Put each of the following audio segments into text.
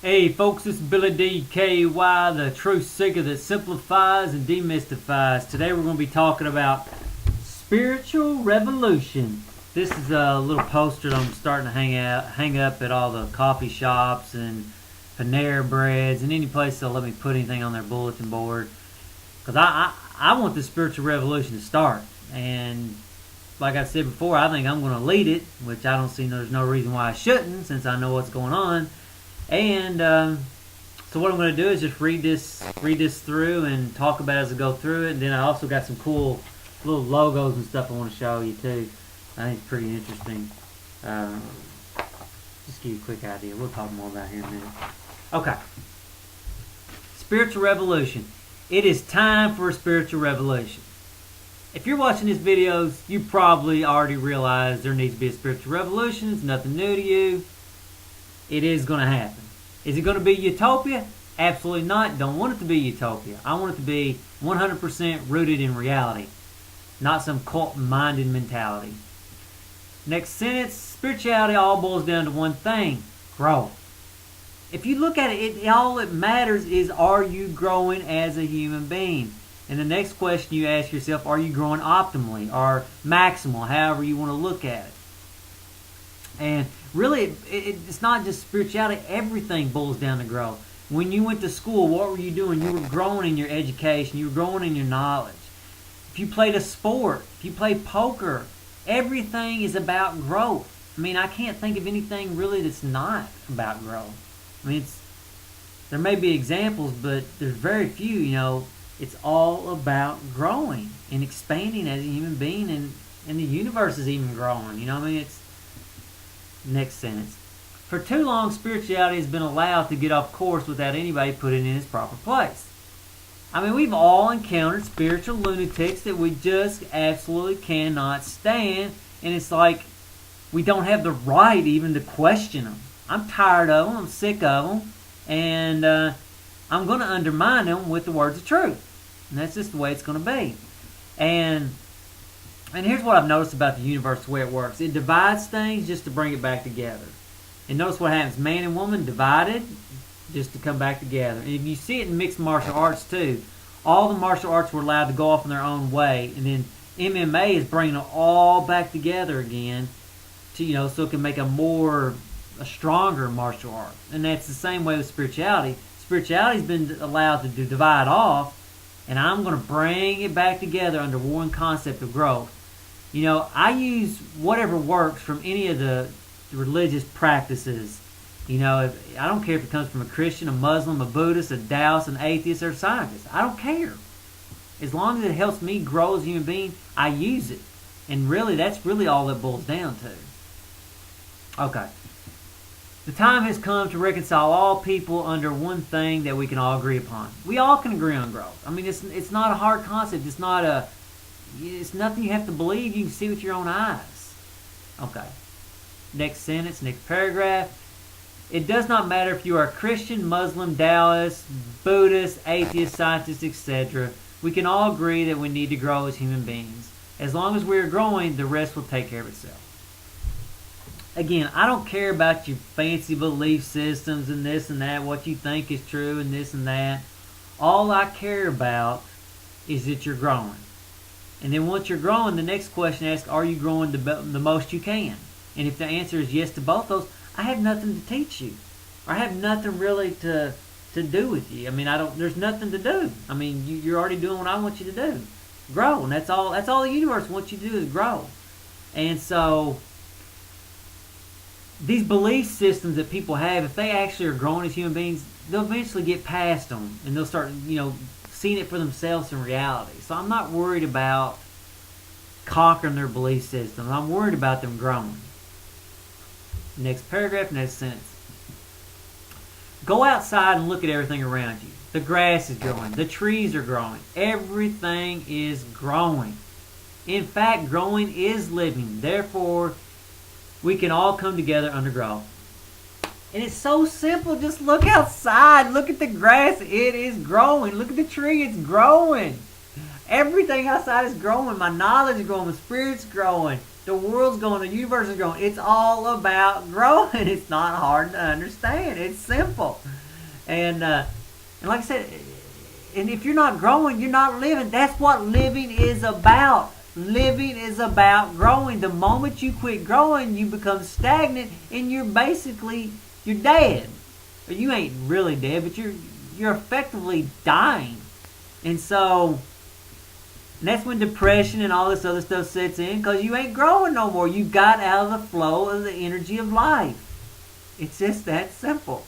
Hey folks, it's Billy DKY, the truth seeker that simplifies and demystifies. Today we're going to be talking about spiritual revolution. This is a little poster that I'm starting to hang up at all the coffee shops and Panera Breads and any place that'll let me put anything on their bulletin board. Because I want this spiritual revolution to start. And like I said before, I think I'm going to lead it, which I don't see there's no reason why I shouldn't since I know what's going on. And so what I'm going to do is just read this through and talk about it as I go through it. And then I also got some cool little logos and stuff I want to show you too. I think it's pretty interesting. Just give you a quick idea. We'll talk more about it here in a minute. Okay. Spiritual revolution. It is time for a spiritual revolution. If you're watching these videos, you probably already realize there needs to be a spiritual revolution. It's nothing new to you. It is going to happen. Is it going to be utopia? Absolutely not. Don't want it to be utopia. I want it to be 100% rooted in reality, not some cult-minded mentality. Next sentence, spirituality all boils down to one thing, growth. If you look at it, all that matters is, are you growing as a human being? And the next question you ask yourself, are you growing optimally or maximal, however you want to look at it? And really, it's not just spirituality. Everything boils down to growth. When you went to school, what were you doing? You were growing in your education. You were growing in your knowledge. If you played a sport, if you played poker, everything is about growth. I mean, I can't think of anything really that's not about growth. I mean, there may be examples, but there's very few, It's all about growing and expanding as a human being, and the universe is even growing. It's... Next sentence. For too long, spirituality has been allowed to get off course without anybody putting it in its proper place. I mean, we've all encountered spiritual lunatics that we just absolutely cannot stand, and it's like we don't have the right even to question them. I'm tired of them, I'm sick of them, and I'm going to undermine them with the words of truth. And that's just the way it's going to be. And here's what I've noticed about the universe, the way it works. It divides things just to bring it back together. And notice what happens. Man and woman divided just to come back together. And if you see it in mixed martial arts too, all the martial arts were allowed to go off in their own way. And then MMA is bringing it all back together again to, so it can make a stronger martial art. And that's the same way with spirituality. Spirituality's been allowed to divide off, and I'm going to bring it back together under one concept of growth. I use whatever works from any of the religious practices. I don't care if it comes from a Christian, a Muslim, a Buddhist, a Taoist, an Atheist, or a scientist. I don't care. As long as it helps me grow as a human being, I use it. And really, that's really all it boils down to. Okay. The time has come to reconcile all people under one thing that we can all agree upon. We all can agree on growth. I mean, it's not a hard concept. It's nothing you have to believe. You can see with your own eyes. Okay. Next sentence, next paragraph. It does not matter if you are a Christian, Muslim, Taoist, Buddhist, atheist, scientist, etc. We can all agree that we need to grow as human beings. As long as we are growing, the rest will take care of itself. Again, I don't care about your fancy belief systems and this and that, what you think is true and this and that. All I care about is that you're growing. And then once you're growing, the next question asks, are you growing the most you can? And if the answer is yes to both those, I have nothing to teach you. Or I have nothing really to do with you. I mean, there's nothing to do. I mean, you're already doing what I want you to do. Grow. And that's all the universe wants you to do is grow. And so these belief systems that people have, if they actually are growing as human beings, they'll eventually get past them. And they'll start, seeing it for themselves in reality. So I'm not worried about conquering their belief system. I'm worried about them growing. Next paragraph, next sentence. Go outside and look at everything around you. The grass is growing. The trees are growing. Everything is growing. In fact, growing is living. Therefore, we can all come together under growth. And it's so simple. Just look outside. Look at the grass. It is growing. Look at the tree. It's growing. Everything outside is growing. My knowledge is growing. My spirit's growing. The world's going, the universe is growing. It's all about growing. It's not hard to understand. It's simple. And like I said, and if you're not growing, you're not living. That's what living is about. Living is about growing. The moment you quit growing, you become stagnant, and you're dead. Or you ain't really dead, but you're effectively dying. And so that's when depression and all this other stuff sets in, because you ain't growing no more. You got out of the flow of the energy of life. It's just that simple.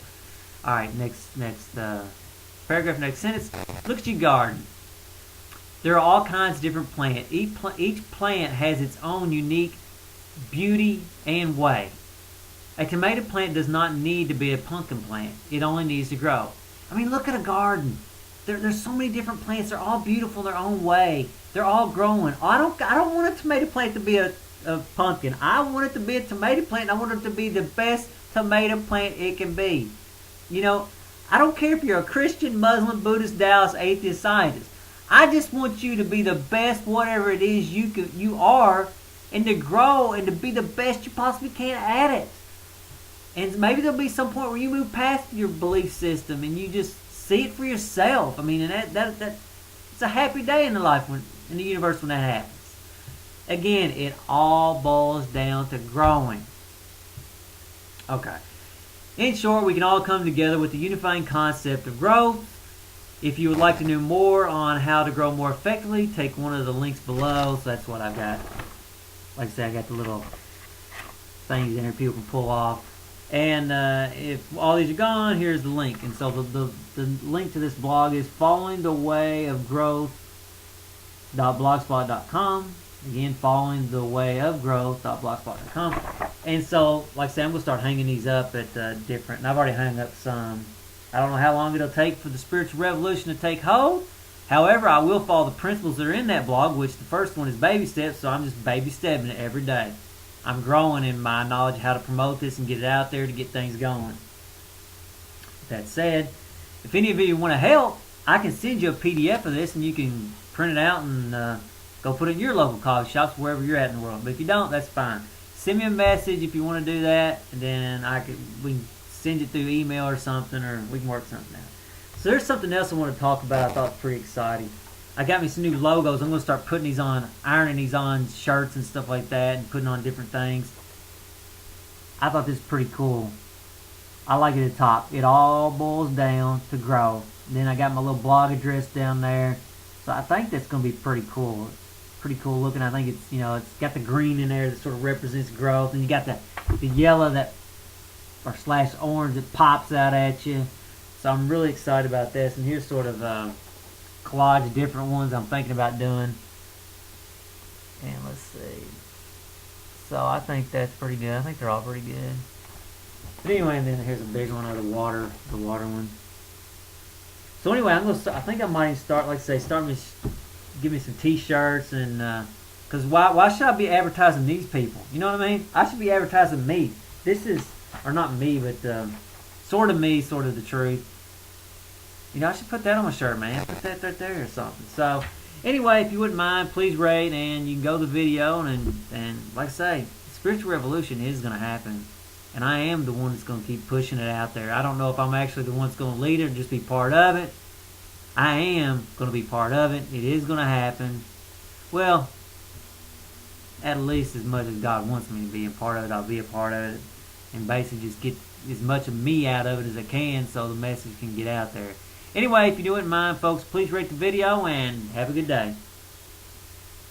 All right, next paragraph, next sentence. Look at your garden. There are all kinds of different plants. Each plant has its own unique beauty and way. A tomato plant does not need to be a pumpkin plant. It only needs to grow. I mean, look at a garden. There's so many different plants. They're all beautiful in their own way. They're all growing. I don't want a tomato plant to be a pumpkin. I want it to be a tomato plant, and I want it to be the best tomato plant it can be. You know, I don't care if you're a Christian, Muslim, Buddhist, Taoist, Atheist, Scientist. I just want you to be the best whatever it is you are, and to grow and to be the best you possibly can at it. And maybe there'll be some point where you move past your belief system and you just see it for yourself. I mean, and that it's a happy day in the life in the universe when that happens. Again, it all boils down to growing. Okay. In short, we can all come together with the unifying concept of growth. If you would like to know more on how to grow more effectively, take one of the links below. So that's what I've got. Like I said, I got the little things in there people can pull off. And if all these are gone, here's the link. And so the link to this blog is followingthewayofgrowth.blogspot.com. Again, followingthewayofgrowth.blogspot.com. And so, like I said, I'm going to start hanging these up at different, and I've already hung up some. I don't know how long it'll take for the spiritual revolution to take hold. However, I will follow the principles that are in that blog, which the first one is baby steps, so I'm just baby stepping it every day. I'm growing in my knowledge of how to promote this and get it out there to get things going. That said, if any of you want to help, I can send you a PDF of this and you can print it out and go put it in your local coffee shops wherever you're at in the world. But if you don't, that's fine. Send me a message if you want to do that, and then we can send it through email or something, or we can work something out. So there's something else I want to talk about I thought was pretty exciting. I got me some new logos. I'm going to start putting these on, ironing these on shirts and stuff like that, and putting on different things. I thought this was pretty cool. I like it at the top. It all boils down to grow. Then I got my little blog address down there. So I think that's going to be pretty cool. It's pretty cool looking. I think it's, it's got the green in there that sort of represents growth. And you got the yellow or slash orange that pops out at you. So I'm really excited about this. And here's sort of collage of different ones I'm thinking about doing. And let's see. So I think that's pretty good. I think they're all pretty good. But anyway, and then here's a big one of the water one. So anyway, I think I might start, like I say, give me some t-shirts, and because why should I be advertising these people? You know what I mean? I should be advertising me. This is, or not me, but sort of me, sort of the truth. I should put that on my shirt, man. Put that right there or something. So anyway, if you wouldn't mind, please rate, and you can go to the video, and like I say, the spiritual revolution is going to happen. And I am the one that's going to keep pushing it out there. I don't know if I'm actually the one that's going to lead it or just be part of it. I am going to be part of it. It is going to happen. Well, at least as much as God wants me to be a part of it, I'll be a part of it. And basically just get as much of me out of it as I can so the message can get out there. Anyway, if you wouldn't mind, folks, please rate the video and have a good day.